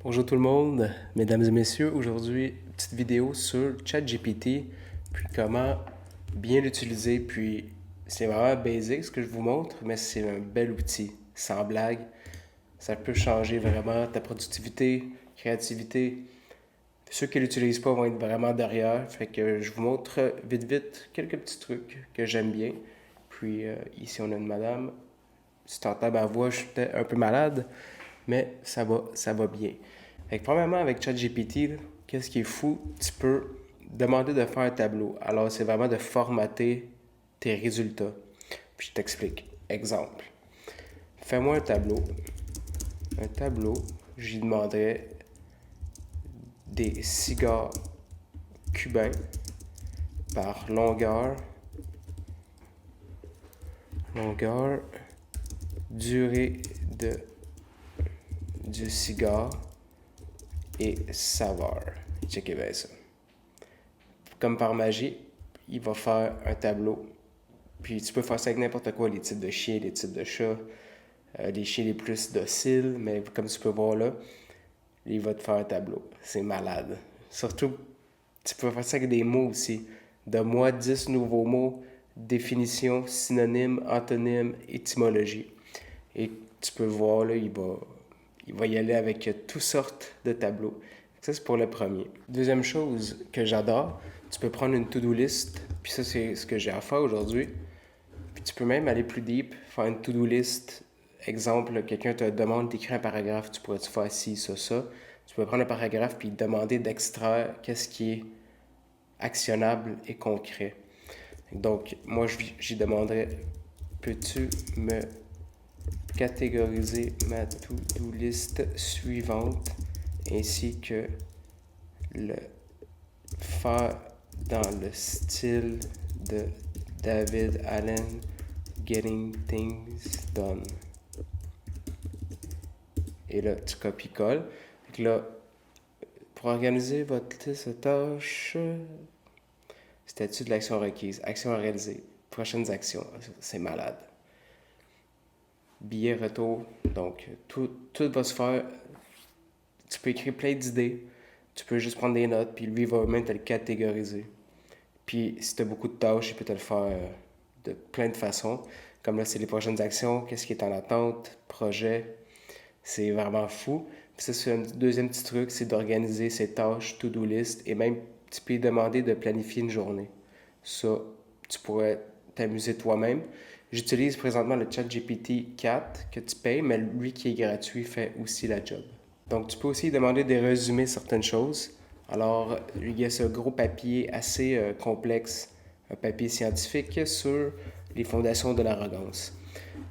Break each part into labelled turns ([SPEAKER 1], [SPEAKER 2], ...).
[SPEAKER 1] Bonjour tout le monde, mesdames et messieurs. Aujourd'hui, petite vidéo sur ChatGPT, puis comment bien l'utiliser. Puis c'est vraiment basic ce que je vous montre, mais c'est un bel outil, sans blague. Ça peut changer vraiment ta productivité, créativité. Ceux qui ne l'utilisent pas vont être vraiment derrière. Fait que je vous montre vite quelques petits trucs que j'aime bien. Puis ici on a une madame. Si tu entends ma voix, je suis peut-être un peu malade, mais ça va bien. Fait que premièrement, avec ChatGPT, qu'est-ce qui est fou? Tu peux demander de faire un tableau. Alors, c'est vraiment de formater tes résultats. Puis je t'explique. Exemple. Fais-moi un tableau. Un tableau, j'y demanderais des cigares cubains par longueur, durée du cigare et saveur. Checkez bien ça. Comme par magie, il va faire un tableau. Puis tu peux faire ça avec n'importe quoi, les types de chiens, les types de chats, les chiens les plus dociles, mais comme tu peux voir là, il va te faire un tableau. C'est malade. Surtout, tu peux faire ça avec des mots aussi. Donne-moi 10 nouveaux mots, définition, synonyme, antonyme, étymologie. Et tu peux voir là, il va y aller avec toutes sortes de tableaux. Ça, c'est pour le premier. Deuxième chose que j'adore, tu peux prendre une to-do list, puis ça, c'est ce que j'ai à faire aujourd'hui. Puis tu peux même aller plus deep, faire une to-do list. Exemple, quelqu'un te demande d'écrire un paragraphe, tu pourrais-tu faire ci, ça. Tu peux prendre un paragraphe puis demander d'extraire qu'est-ce qui est actionnable et concret. Donc, moi, j'y demanderais, peux-tu me catégoriser ma to-do list suivante ainsi que le faire dans le style de David Allen, Getting Things Done. Et là, tu copies-colles. Donc là, pour organiser votre liste de tâches, statut de l'action requise, action à réaliser, prochaines actions, c'est malade. Billet retour, donc tout va se faire. Tu peux écrire plein d'idées, tu peux juste prendre des notes, puis lui va même te le catégoriser. Puis si tu as beaucoup de tâches, il peut te le faire de plein de façons. Comme là, c'est les prochaines actions, qu'est-ce qui est en attente, projet. C'est vraiment fou. Puis ça, c'est un deuxième petit truc, c'est d'organiser ses tâches, to-do list, et même tu peux lui demander de planifier une journée. Ça, tu pourrais t'amuser toi-même. J'utilise présentement le ChatGPT 4 que tu payes, mais lui qui est gratuit fait aussi la job. Donc, tu peux aussi demander de résumer certaines choses. Alors, il y a ce gros papier assez complexe, un papier scientifique sur les fondations de l'arrogance.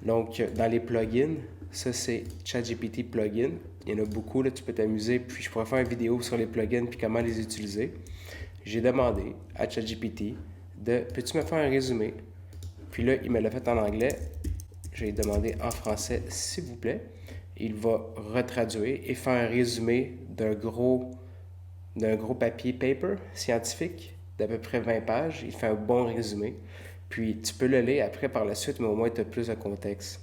[SPEAKER 1] Donc, dans les plugins, ça c'est ChatGPT plugin. Il y en a beaucoup, là, tu peux t'amuser. Puis je pourrais faire une vidéo sur les plugins puis comment les utiliser. J'ai demandé à ChatGPT de peux-tu me faire un résumé? Puis là, il me l'a fait en anglais. J'ai demandé en français, s'il vous plaît. Il va retraduire et faire un résumé d'un gros papier paper scientifique d'à peu près 20 pages. Il fait un bon résumé. Puis tu peux le lire après par la suite, mais au moins tu as plus de contexte.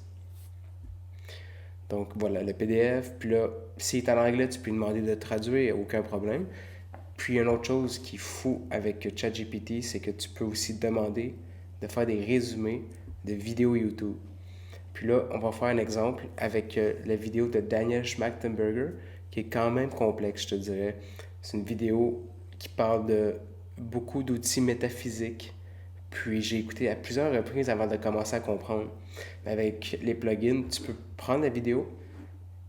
[SPEAKER 1] Donc voilà, le PDF. Puis là, s'il est en anglais, tu peux lui demander de traduire, aucun problème. Puis une autre chose qui est fou avec ChatGPT, c'est que tu peux aussi demander de faire des résumés de vidéos YouTube. Puis là, on va faire un exemple avec la vidéo de Daniel Schmachtenberger, qui est quand même complexe, je te dirais. C'est une vidéo qui parle de beaucoup d'outils métaphysiques. Puis j'ai écouté à plusieurs reprises avant de commencer à comprendre. Mais avec les plugins, tu peux prendre la vidéo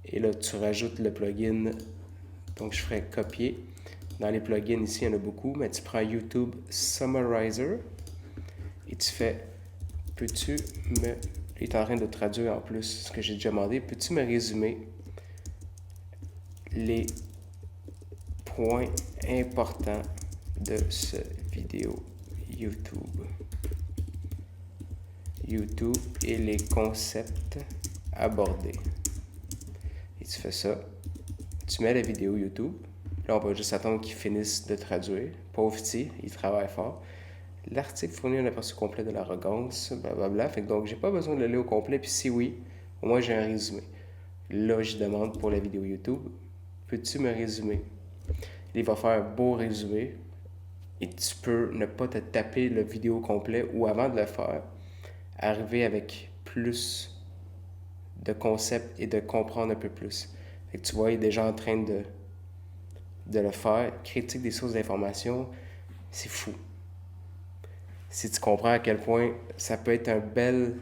[SPEAKER 1] et là, tu rajoutes le plugin. Donc, je ferai copier. Dans les plugins, ici, il y en a beaucoup, mais tu prends YouTube Summarizer et tu fais peux-tu me. Il est en train de traduire en plus ce que j'ai déjà demandé. Peux-tu me résumer les points importants de cette vidéo YouTube? YouTube et les concepts abordés. Et tu fais ça. Tu mets la vidéo YouTube. Là, on va juste attendre qu'il finisse de traduire. Pauvre petit, il travaille fort. L'article fournit un aperçu complet de l'arrogance, blablabla. Fait que donc, j'ai pas besoin de le lire au complet. Puis si oui, au moins j'ai un résumé. Là, je demande pour la vidéo YouTube. peux-tu me résumer? Il va faire un beau résumé et tu peux ne pas te taper le vidéo complet ou avant de le faire, arriver avec plus de concepts et de comprendre un peu plus. Fait que tu vois, il est déjà en train de le faire. Critique des sources d'information, c'est fou. Si tu comprends à quel point ça peut être un bel...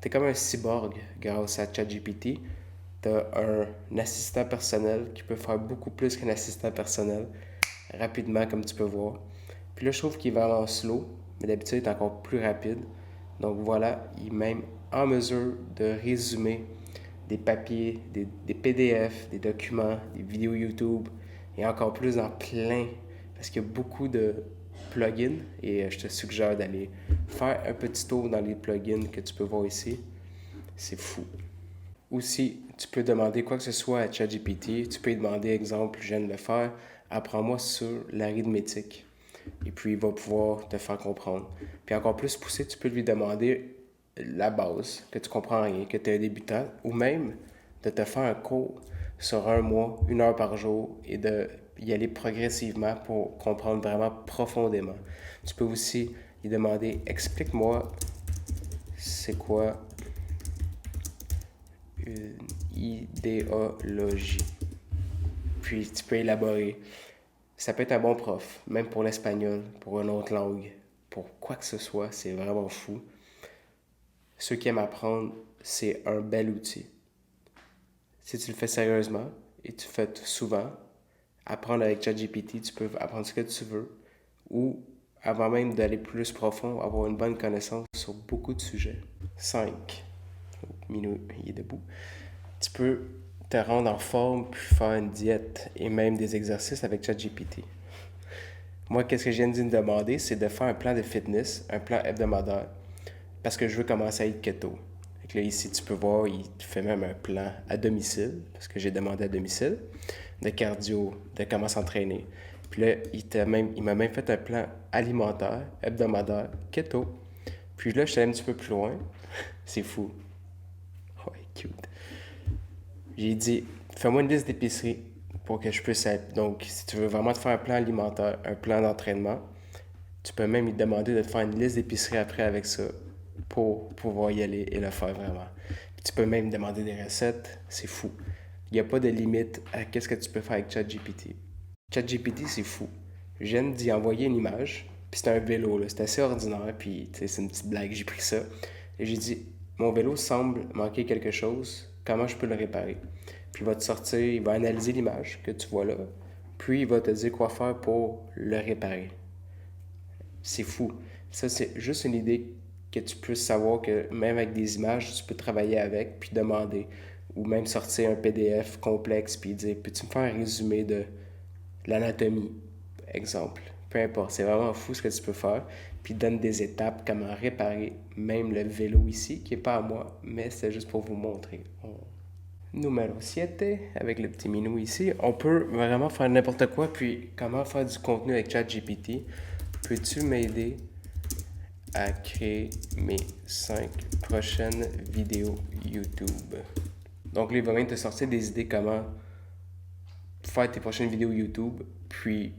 [SPEAKER 1] T'es comme un cyborg grâce à ChatGPT. T'as un assistant personnel qui peut faire beaucoup plus qu'un assistant personnel, rapidement comme tu peux voir. Puis là, je trouve qu'il est vraiment slow, mais d'habitude, il est encore plus rapide. Donc voilà, il est même en mesure de résumer des papiers, des PDF, des documents, des vidéos YouTube, et encore plus dans plein, parce qu'il y a beaucoup de plugins, et je te suggère d'aller faire un petit tour dans les plugins que tu peux voir ici. C'est fou. Aussi, tu peux demander quoi que ce soit à ChatGPT. Tu peux lui demander, exemple, je viens de le faire, apprends-moi sur l'arithmétique. Et puis, il va pouvoir te faire comprendre. Puis encore plus poussé, tu peux lui demander la base, que tu comprends rien, que tu es un débutant, ou même de te faire un cours sur 1 mois, 1 heure par jour, et de y aller progressivement pour comprendre vraiment profondément. Tu peux aussi lui demander, explique-moi c'est quoi une idéologie. Puis tu peux élaborer. Ça peut être un bon prof, même pour l'espagnol, pour une autre langue, pour quoi que ce soit, c'est vraiment fou. Ceux qui aiment apprendre, c'est un bel outil. Si tu le fais sérieusement et tu le fais souvent, apprendre avec ChatGPT, tu peux apprendre ce que tu veux, ou avant même d'aller plus profond, avoir une bonne connaissance sur beaucoup de sujets. 5. Minou, il est debout. Tu peux te rendre en forme puis faire une diète et même des exercices avec ChatGPT. Moi, qu'est-ce que je viens de demander, c'est de faire un plan de fitness, un plan hebdomadaire, parce que je veux commencer à être keto. Fait que là, ici, tu peux voir, il te fait même un plan à domicile, parce que j'ai demandé à domicile, de cardio, de comment s'entraîner. Puis là, il m'a même fait un plan alimentaire, hebdomadaire, keto. Puis là, je suis allé un petit peu plus loin. C'est fou. Ouais, cute. J'ai dit, fais-moi une liste d'épicerie pour que je puisse être. Donc, si tu veux vraiment te faire un plan alimentaire, un plan d'entraînement, tu peux même lui demander de te faire une liste d'épicerie après avec ça pour pouvoir y aller et le faire vraiment. Puis tu peux même demander des recettes, c'est fou. Il n'y a pas de limite à qu'est-ce que tu peux faire avec ChatGPT. ChatGPT, c'est fou. Je viens d'y envoyer une image, puis c'était un vélo, là. C'était assez ordinaire, puis c'est une petite blague, j'ai pris ça. Et j'ai dit, mon vélo semble manquer quelque chose, comment je peux le réparer? Puis il va te sortir, il va analyser l'image que tu vois là, puis il va te dire quoi faire pour le réparer. C'est fou. Ça, c'est juste une idée que tu puisses savoir que même avec des images, tu peux travailler avec, puis demander. Ou même sortir un PDF complexe, puis dire, peux-tu me faire un résumé de l'anatomie, exemple. Peu importe, c'est vraiment fou ce que tu peux faire. Puis donne des étapes, comment réparer même le vélo ici, qui n'est pas à moi, mais c'est juste pour vous montrer. Numéro 7, avec le petit minou ici, on peut vraiment faire n'importe quoi, puis comment faire du contenu avec ChatGPT. Peux-tu m'aider à créer mes 5 prochaines vidéos YouTube? Donc là, il va même te sortir des idées comment faire tes prochaines vidéos YouTube. Puis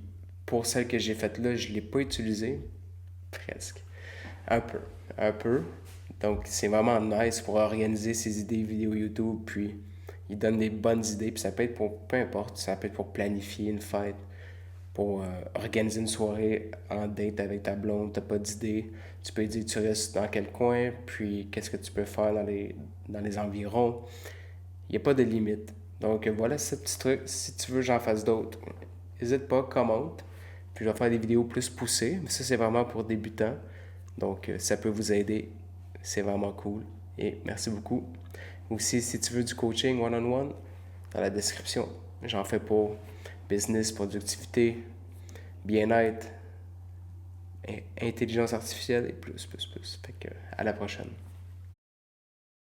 [SPEAKER 1] pour celles que j'ai faites là, je ne l'ai pas utilisée. Presque. Un peu. Un peu. Donc c'est vraiment nice pour organiser ses idées vidéo YouTube. Puis il donne des bonnes idées. Puis ça peut être pour peu importe. Ça peut être pour planifier une fête, pour organiser une soirée en date avec ta blonde, t'as pas d'idée. Tu peux dire tu restes dans quel coin, puis qu'est-ce que tu peux faire dans les environs. Il n'y a pas de limite. Donc voilà ce petit truc. Si tu veux j'en fasse d'autres, n'hésite pas, commente. Puis je vais faire des vidéos plus poussées. Mais ça, c'est vraiment pour débutants. Donc ça peut vous aider. C'est vraiment cool. Et merci beaucoup. Aussi, si tu veux du coaching one-on-one, dans la description, j'en fais pour business, productivité, bien-être, intelligence artificielle et plus. Fait que à la prochaine.